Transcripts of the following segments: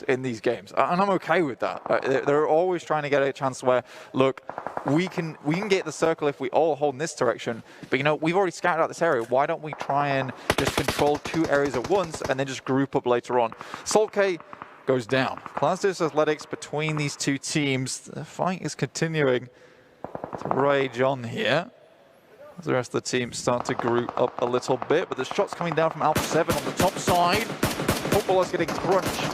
in these games, and I'm okay with that. They're always trying to get a chance where, look, we can get the circle if we all hold in this direction, but you know, we've already scouted out this area. Why don't we try and just control 2 areas at once and then just group up later on? Sulke goes down. Klas Athletics between these 2 teams. The fight is continuing to rage on here as the rest of the teams start to group up a little bit, but the shots coming down from Alpha 7 on the top side. Futbolist getting crunched.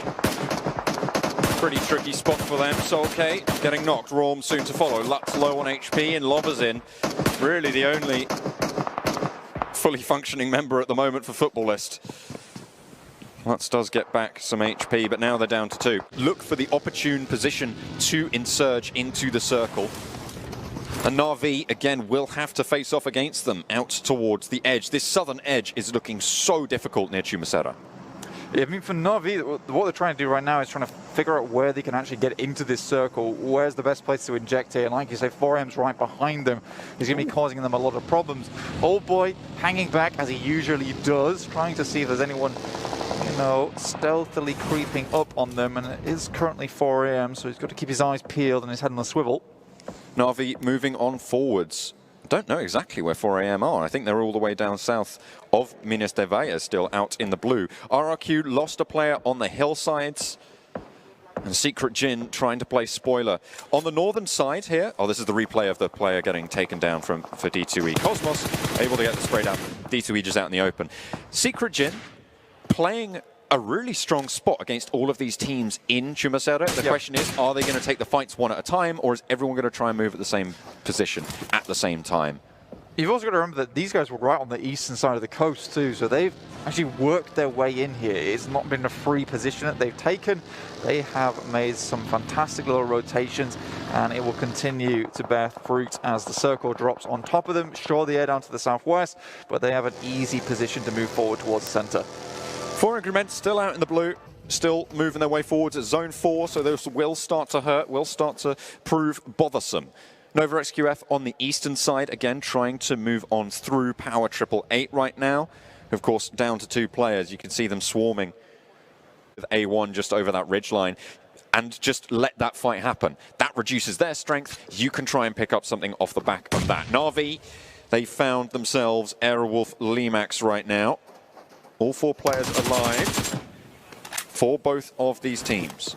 Pretty tricky spot for them. Sulke getting knocked. Raum soon to follow. Lutz low on HP and Lova's in. Really the only fully functioning member at the moment for Futbolist. Lutz does get back some HP, but now they're down to 2. Look for the opportune position to insurge into the circle. And Na'Vi, again, will have to face off against them out towards the edge. This southern edge is looking so difficult near Chumacera. Yeah, I mean, for Na'Vi, what they're trying to do right now is trying to figure out where they can actually get into this circle. Where's the best place to inject here? And like you say, 4M's right behind them. He's going to be causing them a lot of problems. Old Boy hanging back as he usually does, trying to see if there's anyone, you know, stealthily creeping up on them. And it is currently 4 AM, so he's got to keep his eyes peeled and his head on the swivel. Na'Vi moving on forwards. Don't know exactly where 4 AM are. I think they're all the way down south of Minas de Valle, still out in the blue. RRQ lost a player on the hillsides. And Secret Jin trying to play spoiler. On the northern side here, oh, this is the replay of the player getting taken down for D2E. Cosmos able to get the spray down. D2E just out in the open. Secret Jin playing a really strong spot against all of these teams in Chumacera. The question is, are they going to take the fights one at a time, or is everyone going to try and move at the same position at the same time? You've also got to remember that these guys were right on the eastern side of the coast too, so they've actually worked their way in here. It's not been a free position that they've taken. They have made some fantastic little rotations, and it will continue to bear fruit as the circle drops on top of them. Sure, they are down to the southwest, but they have an easy position to move forward towards the center. 4 increments still out in the blue, still moving their way forwards at zone 4, so this will start to hurt, will start to prove bothersome. NOVA-XQF on the eastern side, again trying to move on through Power 888 right now. Of course, down to 2 players. You can see them swarming with A1 just over that ridgeline. And just let that fight happen. That reduces their strength. You can try and pick up something off the back of that. Na'Vi, they found themselves Aerowolf Limax right now. All 4 players alive for both of these teams.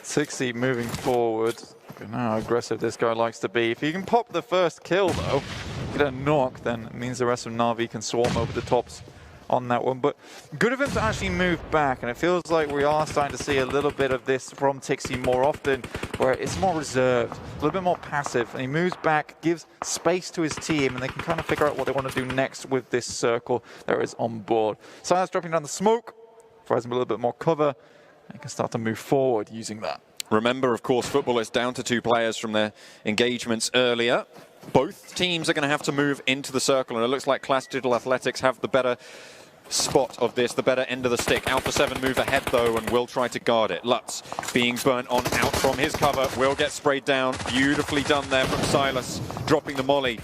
60 moving forward. Look at how aggressive this guy likes to be. If he can pop the first kill, though, get a knock, then it means the rest of Na'Vi can swarm over the tops on that one. But good of him to actually move back, and it feels like we are starting to see a little bit of this from Tixi more often, where it's more reserved, a little bit more passive, and he moves back, gives space to his team, and they can kind of figure out what they want to do next with this circle that is on board. Silas dropping down the smoke, provides him a little bit more cover, and can start to move forward using that. Remember, of course, Futbolist down to 2 players from their engagements earlier. Both teams are going to have to move into the circle, and it looks like Klas Athletics have the better spot of this, the better end of the stick. Alpha 7 move ahead, though, and will try to guard it. Lutz being burnt on out from his cover, will get sprayed down. Beautifully done there from Silas, dropping the molly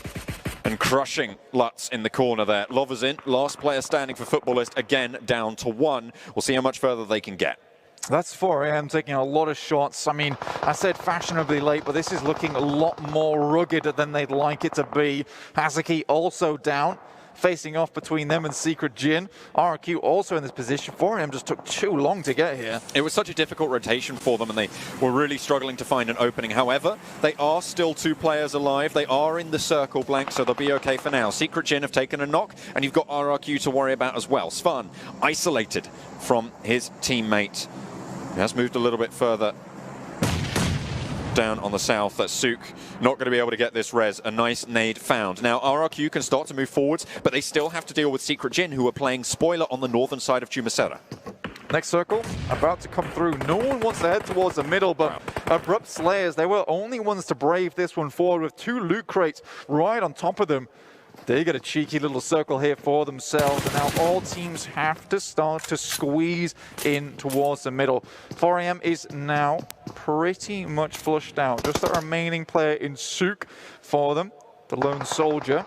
and crushing Lutz in the corner there. Lova's in, last player standing for Futbolist, again down to 1. We'll see how much further they can get. That's 4 AM taking a lot of shots. I mean, I said fashionably late, but this is looking a lot more rugged than they'd like it to be. Hazuki also down, facing off between them and Secret Jin. RRQ also in this position. 4 AM just took too long to get here. It was such a difficult rotation for them, and they were really struggling to find an opening. However, they are still 2 players alive. They are in the circle blank, so they'll be okay for now. Secret Jin have taken a knock, and you've got RRQ to worry about as well. Svan isolated from his teammate. He has moved a little bit further down on the south. That's Sook not going to be able to get this res. A nice nade found. Now RRQ can start to move forwards, but they still have to deal with Secret Jin, who are playing spoiler on the northern side of Chumacera. Next circle about to come through. No one wants to head towards the middle, but Abrupt Slayers, they were only ones to brave this one forward with 2 loot crates right on top of them. They get a cheeky little circle here for themselves, and now all teams have to start to squeeze in towards the middle. 4 AM is now pretty much flushed out. Just the remaining player in Sook for them, the lone soldier.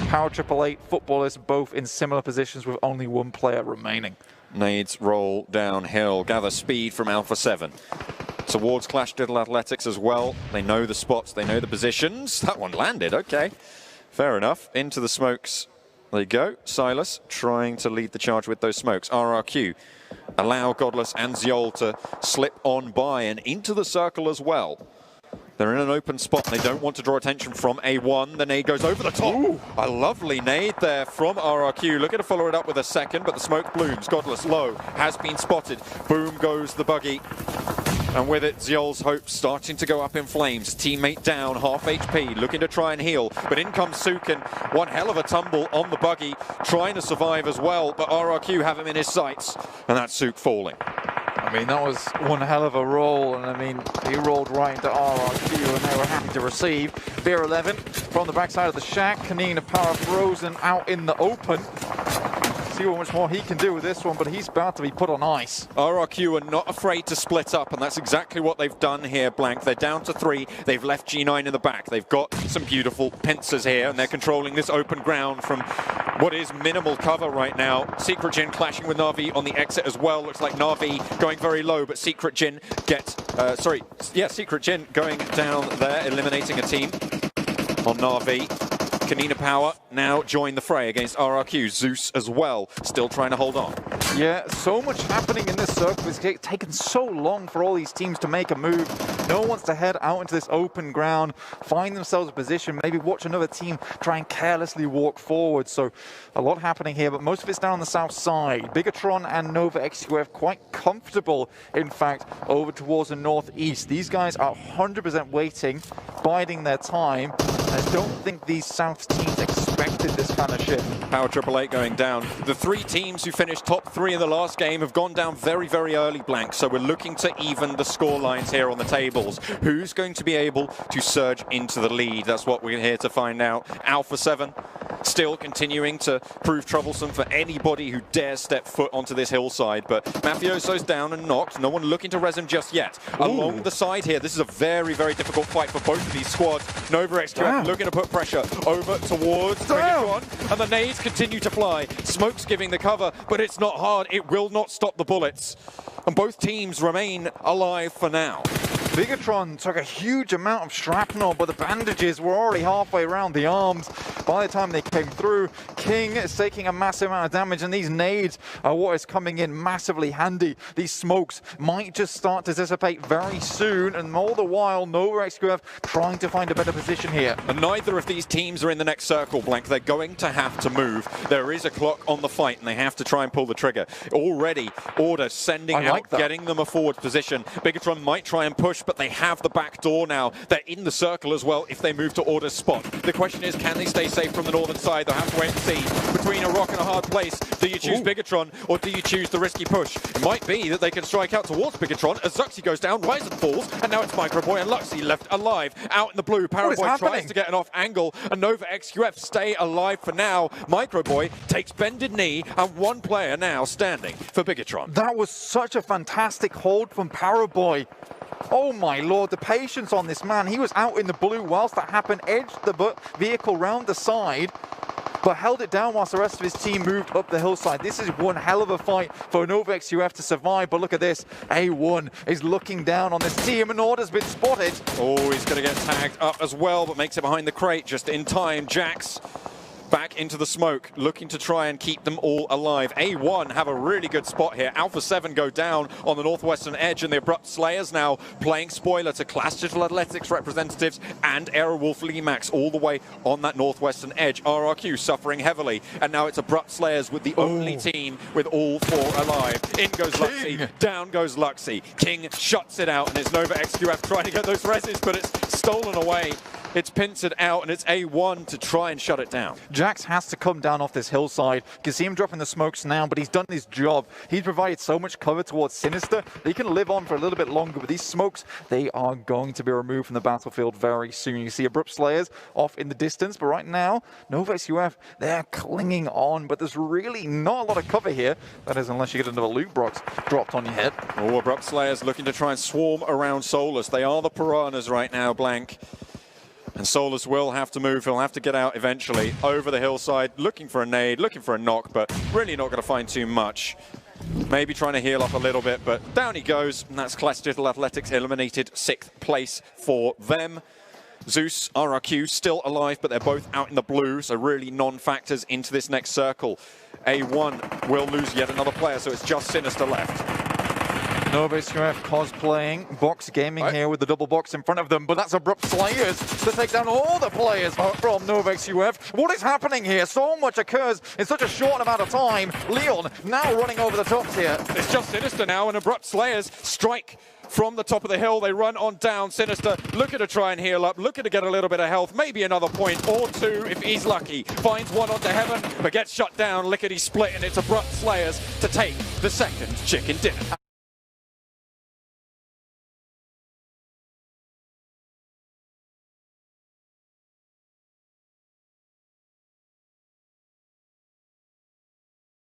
Power 888, Futbolist, both in similar positions with only one player remaining. Nades roll downhill, gather speed from Alpha 7. Towards Clash Diddle Athletics as well. They know the spots, they know the positions. That one landed, okay. Fair enough. Into the smokes they go. Silas trying to lead the charge with those smokes. RRQ allow Godless and Ziol to slip on by and into the circle as well. They're in an open spot and they don't want to draw attention from A1. The nade goes over the top. Ooh. A lovely nade there from RRQ. Looking to follow it up with a second, but the smoke blooms. Godless low, has been spotted. Boom goes the buggy. And with it, Ziol's hopes starting to go up in flames. Teammate down, half HP, looking to try and heal. But in comes Sukin. One hell of a tumble on the buggy, trying to survive as well. But RRQ have him in his sights. And that's Suk falling. I mean, that was one hell of a roll, and I mean, he rolled right into RRQ, and they were happy to receive. Beer 11 from the backside of the shack. Konina Power frozen out in the open. See how much more he can do with this one, but he's about to be put on ice. RRQ are not afraid to split up, and that's exactly what they've done here, Blank. They're down to 3. They've left G9 in the back. They've got some beautiful pincers here, and they're controlling this open ground from what is minimal cover right now. Secret Jin clashing with Na'Vi on the exit as well. Looks like Na'Vi going very low, but Secret Jin Secret Jin going down there, eliminating a team on Na'Vi. Konina Power now join the fray against RRQ. Zeus as well, still trying to hold on. Yeah, so much happening in this circle. It's taken so long for all these teams to make a move. No one wants to head out into this open ground, find themselves a position, maybe watch another team try and carelessly walk forward. So a lot happening here, but most of it's down on the south side. Bigetron and NOVA-XQF quite comfortable, in fact, over towards the northeast. These guys are 100% waiting, biding their time. I don't think these south teams expected this kind of shit. Power 888 going down. The 3 teams who finished top 3 in the last game have gone down very, very early, Blank. So we're looking to even the score lines here on the tables. Who's going to be able to surge into the lead? That's what we're here to find out. Alpha 7 still continuing to prove troublesome for anybody who dares step foot onto this hillside. But Mafioso's down and knocked. No one looking to res him just yet. Ooh. Along the side here, this is a very, very difficult fight for both of these squads. NOVA-XQF looking to put pressure over towards Bigetron, and the nades continue to fly. Smoke's giving the cover, but it's not hard. It will not stop the bullets. And both teams remain alive for now. Bigetron took a huge amount of shrapnel, but the bandages were already halfway around the arms by the time they came through. King is taking a massive amount of damage, and these nades are what is coming in massively handy. These smokes might just start to dissipate very soon, and all the while, NOVA-XQF trying to find a better position here. And neither of these teams are in the next circle, Blank. They're going to have to move. There is a clock on the fight, and they have to try and pull the trigger. Already, Order sending out, getting them a forward position. Bigetron might try and push, but they have the back door now. They're in the circle as well if they move to Order's spot. The question is, can they stay safe from the northern side? They'll have to wait and see. Between a rock and a hard place, do you choose Bigetron or do you choose the risky push? It might be that they can strike out towards Bigetron as Zuxi goes down, Ryzen falls, and now it's Microboy and Luxi left alive. Out in the blue, Paraboy tries to get an off angle, and NOVA-XQF stay alive for now. Microboy takes bended knee, and one player now standing for Bigetron. That was such a fantastic hold from Paraboy. Oh my lord, the patience on this man. He was out in the blue whilst that happened, edged the vehicle round the side, but held it down whilst the rest of his team moved up the hillside. This is one hell of a fight for NOVA-XQF to survive, but look at this. A1 is looking down on this team, and Order's been spotted. Oh, he's going to get tagged up as well, but makes it behind the crate just in time. Jax back into the smoke, looking to try and keep them all alive. A1 have a really good spot here. Alpha 7 go down on the northwestern edge, and the Abrupt Slayers now playing spoiler to Clash Digital Athletics representatives and Aerowolf Limax all the way on that northwestern edge. RRQ suffering heavily, and now it's Abrupt Slayers with the only team with all 4 alive. In goes Luxi, down goes Luxi. King shuts it out, and it's NOVA-XQF trying to get those reses, but it's stolen away. It's pincered out, and it's A1 to try and shut it down. Jax has to come down off this hillside. You can see him dropping the smokes now, but he's done his job. He's provided so much cover towards Sinister that he can live on for a little bit longer. But these smokes, they are going to be removed from the battlefield very soon. You see Abrupt Slayers off in the distance, but right now, NOVA-XQF, they're clinging on, but there's really not a lot of cover here. That is, unless you get another loot box dropped on your head. Oh, Abrupt Slayers looking to try and swarm around Solus. They are the piranhas right now, Blank. And Solus will have to move. He'll have to get out eventually over the hillside, looking for a nade, looking for a knock, but really not going to find too much. Maybe trying to heal up a little bit, but down he goes. And that's Klas Digital Athletics eliminated 6th place for them. Zeus, RRQ still alive, but they're both out in the blue, so really non-factors into this next circle. A1 will lose yet another player, so it's just Sinister left. NOVA-XQF cosplaying, Box Gaming here with the double box in front of them, but that's Abrupt Slayers to take down all the players from NOVA-XQF. What is happening here? So much occurs in such a short amount of time. Leon now running over the tops here. It's just Sinister now, and Abrupt Slayers strike from the top of the hill. They run on down. Sinister looking to try and heal up, looking to get a little bit of health, maybe another point or two if he's lucky. Finds one onto Heaven, but gets shut down. Lickety split, and it's Abrupt Slayers to take the second chicken dinner.